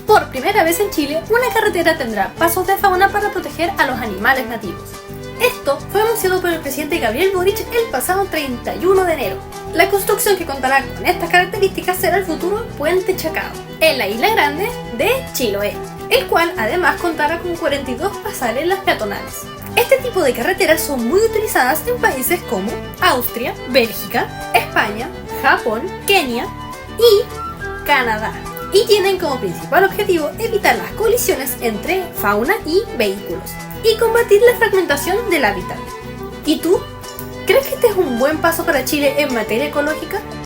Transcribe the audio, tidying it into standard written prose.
Por primera vez en Chile, una carretera tendrá pasos de fauna para proteger a los animales nativos. Esto fue anunciado por el presidente Gabriel Boric el pasado 31 de enero. La construcción que contará con estas características será el futuro Puente Chacao, en la Isla Grande de Chiloé, el cual además contará con 42 pasarelas peatonales. Este tipo de carreteras son muy utilizadas en países como Austria, Bélgica, España, Japón, Kenia y Canadá, y tienen como principal objetivo evitar las colisiones entre fauna y vehículos y combatir la fragmentación del hábitat. ¿Y tú? ¿Crees que este es un buen paso para Chile en materia ecológica?